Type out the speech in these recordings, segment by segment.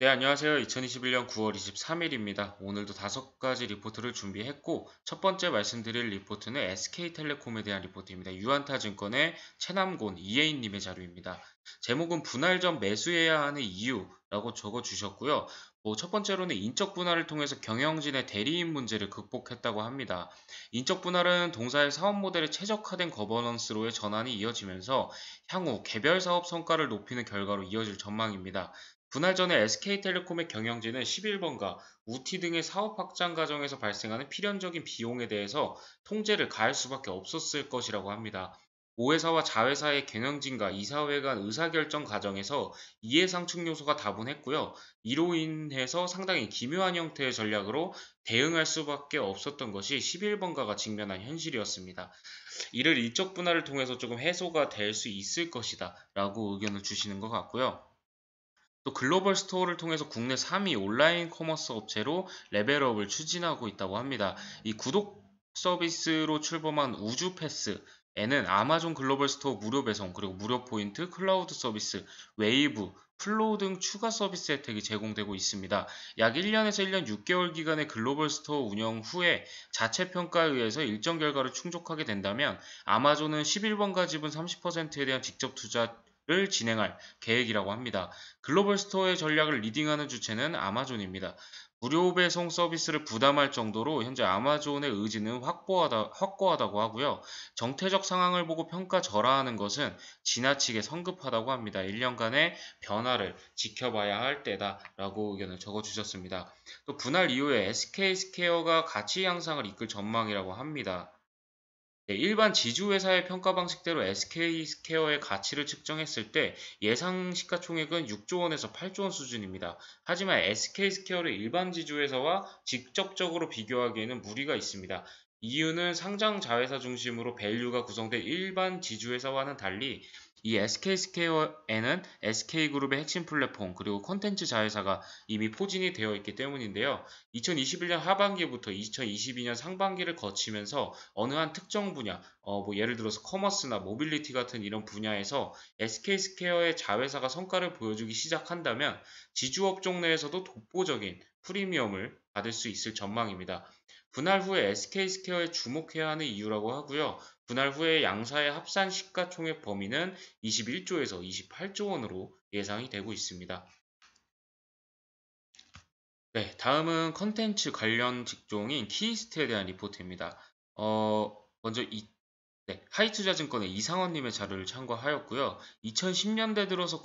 네, 안녕하세요. 2021년 9월 23일입니다. 오늘도 5가지 리포트를 준비했고, 첫 번째 말씀드릴 리포트는 SK텔레콤에 대한 리포트입니다. 유안타증권의 최남곤 이혜인님의 자료입니다. 제목은 분할 전 매수해야 하는 이유라고 적어주셨고요. 첫 번째로는 인적 분할을 통해서 경영진의 대리인 문제를 극복했다고 합니다. 인적 분할은 동사의 사업 모델에 최적화된 거버넌스로의 전환이 이어지면서 향후 개별 사업 성과를 높이는 결과로 이어질 전망입니다. 분할 전에 SK텔레콤의 경영진은 11번가, 우티 등의 사업 확장 과정에서 발생하는 필연적인 비용에 대해서 통제를 가할 수밖에 없었을 것이라고 합니다. 모회사와 자회사의 경영진과 이사회 간 의사결정 과정에서 이해상충 요소가 다분했고요. 이로 인해서 상당히 기묘한 형태의 전략으로 대응할 수밖에 없었던 것이 11번가가 직면한 현실이었습니다. 이를 인적 분할을 통해서 조금 해소가 될 수 있을 것이다 라고 의견을 주시는 것 같고요. 또 글로벌 스토어를 통해서 국내 3위 온라인 커머스 업체로 레벨업을 추진하고 있다고 합니다. 이 구독 서비스로 출범한 우주패스에는 아마존 글로벌 스토어 무료 배송, 그리고 무료 포인트, 클라우드 서비스, 웨이브, 플로우 등 추가 서비스 혜택이 제공되고 있습니다. 약 1년에서 1년 6개월 기간의 글로벌 스토어 운영 후에 자체 평가에 의해서 일정 결과를 충족하게 된다면 아마존은 11번가 지분 30%에 대한 직접 투자를 진행할 계획이라고 합니다. 글로벌 스토어의 전략을 리딩하는 주체는 아마존입니다. 무료 배송 서비스를 부담할 정도로 현재 아마존의 의지는 확고하다고 하고요. 정태적 상황을 보고 평가절하하는 것은 지나치게 성급하다고 합니다. 1년간의 변화를 지켜봐야 할 때다라고 의견을 적어주셨습니다. 또 분할 이후에 SK스퀘어가 가치 향상을 이끌 전망이라고 합니다. 네, 일반 지주회사의 평가 방식대로 SK스퀘어의 가치를 측정했을 때 예상 시가총액은 6조 원에서 8조 원 수준입니다. 하지만 SK스퀘어를 일반 지주회사와 직접적으로 비교하기에는 무리가 있습니다. 이유는 상장 자회사 중심으로 밸류가 구성된 일반 지주회사와는 달리 이 SK스퀘어에는 SK그룹의 핵심 플랫폼 그리고 콘텐츠 자회사가 이미 포진이 되어 있기 때문인데요. 2021년 하반기부터 2022년 상반기를 거치면서 어느 한 특정 분야, 예를 들어서 커머스나 모빌리티 같은 이런 분야에서 SK스퀘어의 자회사가 성과를 보여주기 시작한다면 지주업종 내에서도 독보적인 프리미엄을 받을 수 있을 전망입니다. 분할 후에 SK스퀘어에 주목해야 하는 이유라고 하고요. 분할 후에 양사의 합산 시가총액 범위는 21조에서 28조 원으로 예상이 되고 있습니다. 네, 다음은 컨텐츠 관련 직종인 키이스트에 대한 리포트입니다. 먼저 하이투자증권의 이상원님의 자료를 참고하였고요. 2010년대 들어서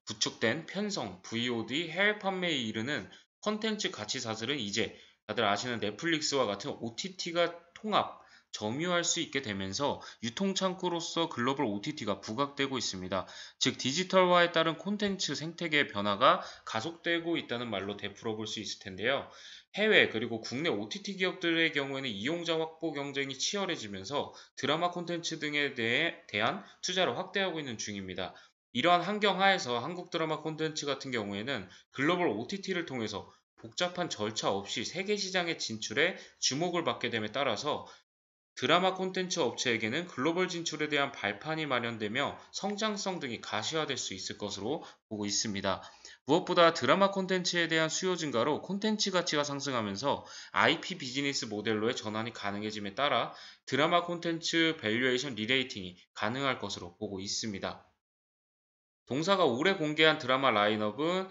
구축된 편성, VOD, 해외 판매에 이르는 컨텐츠 가치 사슬은 이제 다들 아시는 넷플릭스와 같은 OTT가 통합, 점유할 수 있게 되면서 유통창구로서 글로벌 OTT가 부각되고 있습니다. 즉 디지털화에 따른 콘텐츠 생태계의 변화가 가속되고 있다는 말로 되풀어 볼 수 있을 텐데요. 해외 그리고 국내 OTT 기업들의 경우에는 이용자 확보 경쟁이 치열해지면서 드라마 콘텐츠 등에 대한 투자를 확대하고 있는 중입니다. 이러한 환경 하에서 한국 드라마 콘텐츠 같은 경우에는 글로벌 OTT를 통해서 복잡한 절차 없이 세계 시장에 진출해 주목을 받게 됨에 따라서 드라마 콘텐츠 업체에게는 글로벌 진출에 대한 발판이 마련되며 성장성 등이 가시화될 수 있을 것으로 보고 있습니다. 무엇보다 드라마 콘텐츠에 대한 수요 증가로 콘텐츠 가치가 상승하면서 IP 비즈니스 모델로의 전환이 가능해짐에 따라 드라마 콘텐츠 밸류에이션 리레이팅이 가능할 것으로 보고 있습니다. 동사가 올해 공개한 드라마 라인업은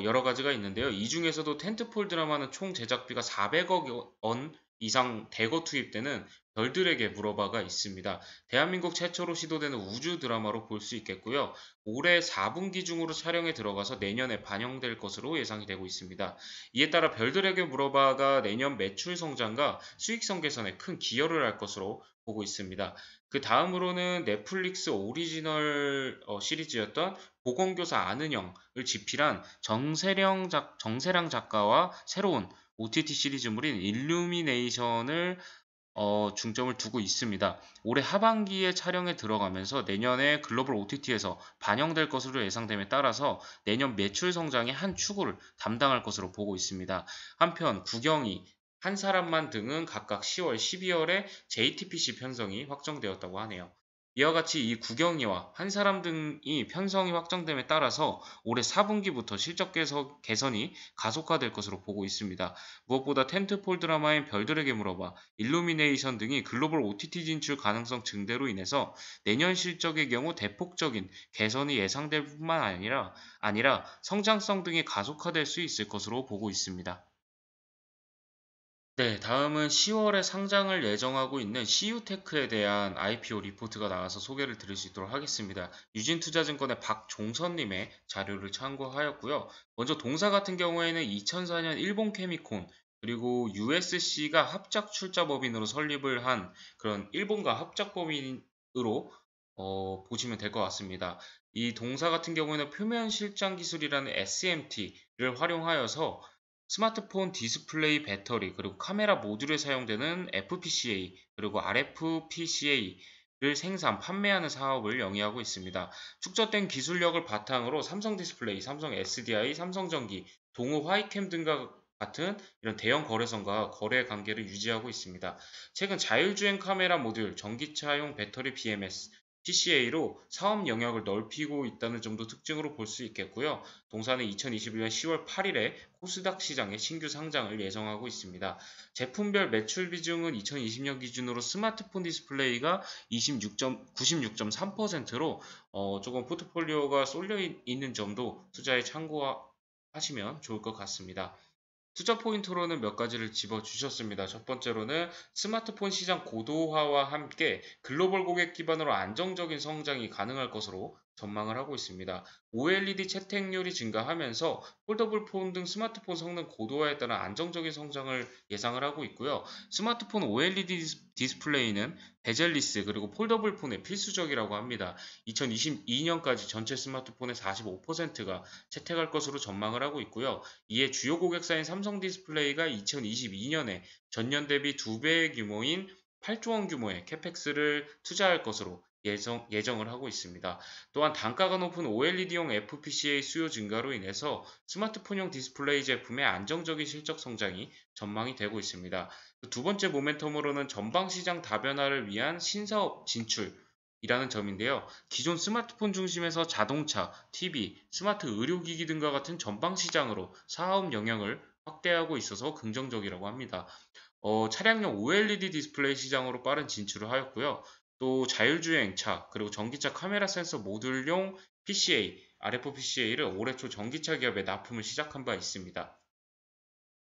여러 가지가 있는데요. 이 중에서도 텐트폴 드라마는 총 제작비가 400억 원 이상 대거 투입되는 별들에게 물어봐가 있습니다. 대한민국 최초로 시도되는 우주 드라마로 볼 수 있겠고요. 올해 4분기 중으로 촬영에 들어가서 내년에 반영될 것으로 예상이 되고 있습니다. 이에 따라 별들에게 물어봐가 내년 매출 성장과 수익성 개선에 큰 기여를 할 것으로 보고 있습니다. 그 다음으로는 넷플릭스 오리지널 시리즈였던 보건교사 아는 형을 집필한 정세랑 작가와 새로운 OTT 시리즈물인 일루미네이션을 중점을 두고 있습니다. 올해 하반기에 촬영에 들어가면서 내년에 글로벌 OTT에서 반영될 것으로 예상됨에 따라서 내년 매출 성장의 한 축을 담당할 것으로 보고 있습니다. 한편 구경이 한 사람만 등은 각각 10월, 12월에 JTBC 편성이 확정되었다고 하네요. 이와 같이 이 구경이와 한 사람 등이 편성이 확정됨에 따라서 올해 4분기부터 실적 개선이 가속화될 것으로 보고 있습니다. 무엇보다 텐트폴 드라마인 별들에게 물어봐, 일루미네이션 등이 글로벌 OTT 진출 가능성 증대로 인해서 내년 실적의 경우 대폭적인 개선이 예상될 뿐만 아니라 성장성 등이 가속화될 수 있을 것으로 보고 있습니다. 네, 다음은 10월에 상장을 예정하고 있는 CU테크에 대한 IPO 리포트가 나와서 소개를 드릴 수 있도록 하겠습니다. 유진투자증권의 박종선님의 자료를 참고하였고요. 먼저 동사 같은 경우에는 2004년 일본 케미콘 그리고 USC가 합작 출자법인으로 설립을 한 그런 일본과 합작법인으로 보시면 될 것 같습니다. 이 동사 같은 경우에는 표면 실장 기술이라는 SMT를 활용하여서 스마트폰 디스플레이 배터리 그리고 카메라 모듈에 사용되는 FPCA 그리고 RFPCA를 생산, 판매하는 사업을 영위하고 있습니다. 축적된 기술력을 바탕으로 삼성 디스플레이, 삼성 SDI, 삼성전기, 동호 화이캠 등과 같은 이런 대형 거래선과 거래 관계를 유지하고 있습니다. 최근 자율주행 카메라 모듈, 전기차용 배터리 BMS, PCA로 사업 영역을 넓히고 있다는 점도 특징으로 볼 수 있겠고요. 동사는 2021년 10월 8일에 코스닥 시장에 신규 상장을 예정하고 있습니다. 제품별 매출 비중은 2020년 기준으로 스마트폰 디스플레이가 96.3%로 조금 포트폴리오가 쏠려 있는 점도 투자에 참고하시면 좋을 것 같습니다. 투자 포인트로는 몇 가지를 집어주셨습니다. 첫 번째로는 스마트폰 시장 고도화와 함께 글로벌 고객 기반으로 안정적인 성장이 가능할 것으로 전망을 하고 있습니다. OLED 채택률이 증가하면서 폴더블 폰 등 스마트폰 성능 고도화에 따른 안정적인 성장을 예상을 하고 있고요. 스마트폰 OLED 디스플레이는 베젤리스 그리고 폴더블 폰에 필수적이라고 합니다. 2022년까지 전체 스마트폰의 45%가 채택할 것으로 전망을 하고 있고요. 이에 주요 고객사인 삼성 디스플레이가 2022년에 전년 대비 2배의 규모인 8조 원 규모의 캐펙스를 투자할 것으로 예정을 하고 있습니다. 또한 단가가 높은 OLED용 FPCA 수요 증가로 인해서 스마트폰용 디스플레이 제품의 안정적인 실적 성장이 전망이 되고 있습니다. 두 번째 모멘텀으로는 전방시장 다변화를 위한 신사업 진출이라는 점인데요. 기존 스마트폰 중심에서 자동차, TV, 스마트 의료기기 등과 같은 전방시장으로 사업 영역을 확대하고 있어서 긍정적이라고 합니다. 차량용 OLED 디스플레이 시장으로 빠른 진출을 하였고요. 또 자율주행차, 그리고 전기차 카메라 센서 모듈용 PCA, RFPCA를 올해 초 전기차 기업에 납품을 시작한 바 있습니다.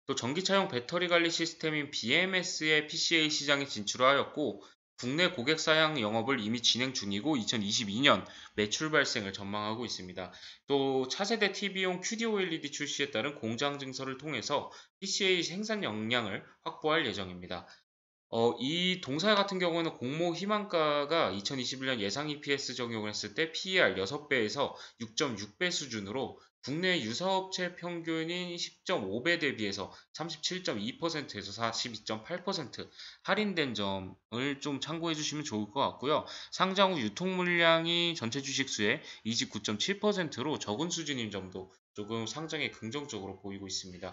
또 전기차용 배터리 관리 시스템인 BMS의 PCA 시장에 진출하였고 국내 고객 사양 영업을 이미 진행 중이고 2022년 매출 발생을 전망하고 있습니다. 또 차세대 TV용 QD-OLED 출시에 따른 공장 증설을 통해서 PCA 생산 역량을 확보할 예정입니다. 이 동사 같은 경우는 공모 희망가가 2021년 예상 EPS 적용을 했을 때 PER 6배에서 6.6배 수준으로 국내 유사업체 평균인 10.5배 대비해서 37.2%에서 42.8% 할인된 점을 좀 참고해 주시면 좋을 것 같고요. 상장 후 유통 물량이 전체 주식수의 29.7%로 적은 수준인 점도 조금 상장에 긍정적으로 보이고 있습니다.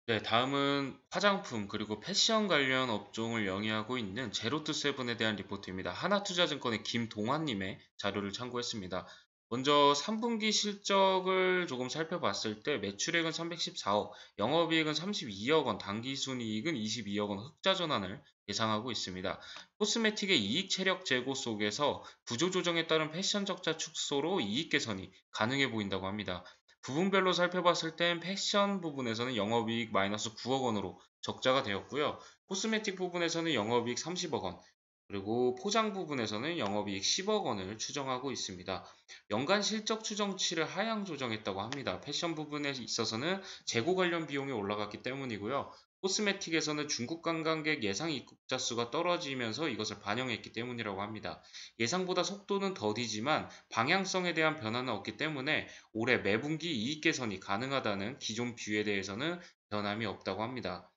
네, 다음은 화장품 그리고 패션 관련 업종을 영위하고 있는 제로투세븐에 대한 리포트입니다. 하나투자증권의 김동환님의 자료를 참고했습니다. 먼저 3분기 실적을 조금 살펴봤을 때 매출액은 314억, 영업이익은 32억 원, 당기순이익은 22억 원 흑자 전환을 예상하고 있습니다. 코스메틱의 이익 체력 제고 속에서 구조조정에 따른 패션 적자 축소로 이익 개선이 가능해 보인다고 합니다. 부분별로 살펴봤을 땐 패션 부분에서는 영업이익 마이너스 9억 원으로 적자가 되었고요. 코스메틱 부분에서는 영업이익 30억 원, 그리고 포장 부분에서는 영업이익 10억 원을 추정하고 있습니다. 연간 실적 추정치를 하향 조정했다고 합니다. 패션 부분에 있어서는 재고 관련 비용이 올라갔기 때문이고요. 코스메틱에서는 중국 관광객 예상 입국자 수가 떨어지면서 이것을 반영했기 때문이라고 합니다. 예상보다 속도는 더디지만 방향성에 대한 변화는 없기 때문에 올해 매분기 이익 개선이 가능하다는 기존 뷰에 대해서는 변함이 없다고 합니다.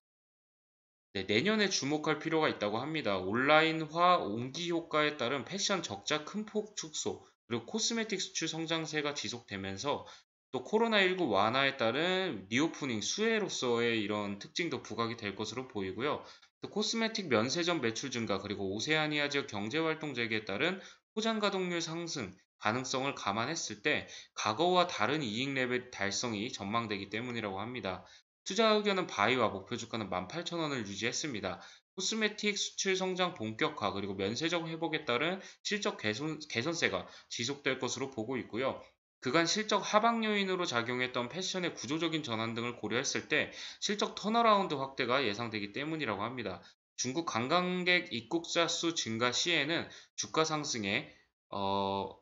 네, 내년에 주목할 필요가 있다고 합니다. 온라인화 옹기 효과에 따른 패션 적자 큰 폭 축소, 그리고 코스메틱 수출 성장세가 지속되면서 또 코로나19 완화에 따른 리오프닝 수혜로서의 이런 특징도 부각이 될 것으로 보이고요. 또 코스메틱 면세점 매출 증가 그리고 오세아니아 지역 경제활동 재개에 따른 포장 가동률 상승 가능성을 감안했을 때 과거와 다른 이익 레벨 달성이 전망되기 때문이라고 합니다. 투자 의견은 바이와 목표 주가는 18,000원을 유지했습니다. 코스메틱 수출 성장 본격화 그리고 면세점 회복에 따른 실적 개선세가 지속될 것으로 보고 있고요. 그간 실적 하방 요인으로 작용했던 패션의 구조적인 전환 등을 고려했을 때 실적 턴어라운드 확대가 예상되기 때문이라고 합니다. 중국 관광객 입국자 수 증가 시에는 주가 상승에 어,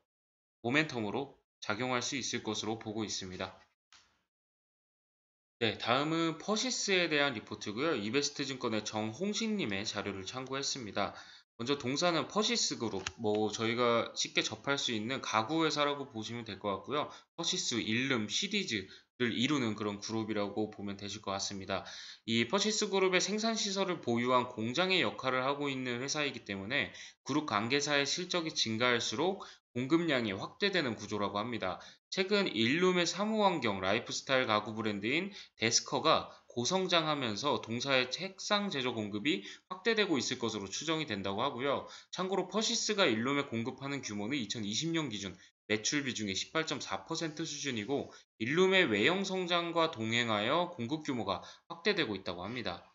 모멘텀으로 작용할 수 있을 것으로 보고 있습니다. 네, 다음은 퍼시스에 대한 리포트고요. 이베스트 증권의 정홍식님의 자료를 참고했습니다. 먼저 동사는 퍼시스 그룹, 저희가 쉽게 접할 수 있는 가구 회사라고 보시면 될 것 같고요. 퍼시스, 일름, 시디즈를 이루는 그런 그룹이라고 보면 되실 것 같습니다. 이 퍼시스 그룹의 생산 시설을 보유한 공장의 역할을 하고 있는 회사이기 때문에 그룹 관계사의 실적이 증가할수록 공급량이 확대되는 구조라고 합니다. 최근 일룸의 사무환경 라이프스타일 가구 브랜드인 데스커가 고성장하면서 동사의 책상 제조 공급이 확대되고 있을 것으로 추정이 된다고 하고요. 참고로 퍼시스가 일룸에 공급하는 규모는 2020년 기준 매출 비중의 18.4% 수준이고 일룸의 외형 성장과 동행하여 공급 규모가 확대되고 있다고 합니다.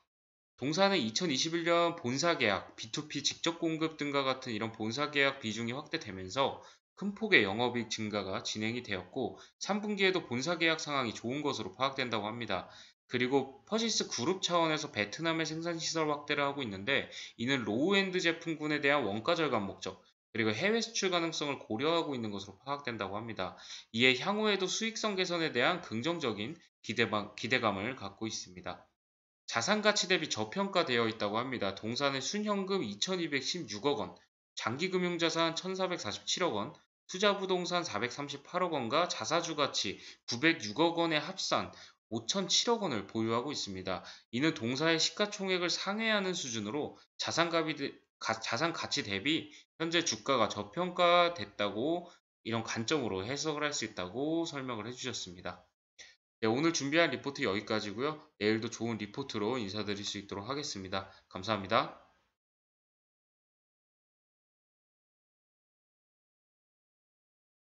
동사는 2021년 본사 계약, B2B 직접 공급 등과 같은 이런 본사 계약 비중이 확대되면서 큰 폭의 영업이익 증가가 진행이 되었고 3분기에도 본사 계약 상황이 좋은 것으로 파악된다고 합니다. 그리고 퍼시스 그룹 차원에서 베트남의 생산 시설 확대를 하고 있는데 이는 로우엔드 제품군에 대한 원가 절감 목적 그리고 해외 수출 가능성을 고려하고 있는 것으로 파악된다고 합니다. 이에 향후에도 수익성 개선에 대한 긍정적인 기대감을 갖고 있습니다. 자산 가치 대비 저평가되어 있다고 합니다. 동사는 순현금 2,216억 원, 장기금융자산 1,447억 원, 투자부동산 438억 원과 자사주 가치 906억 원의 합산 5,007억 원을 보유하고 있습니다. 이는 동사의 시가총액을 상회하는 수준으로 자산 가치 대비 현재 주가가 저평가됐다고 이런 관점으로 해석을 할 수 있다고 설명을 해주셨습니다. 네, 오늘 준비한 리포트 여기까지고요. 내일도 좋은 리포트로 인사드릴 수 있도록 하겠습니다. 감사합니다.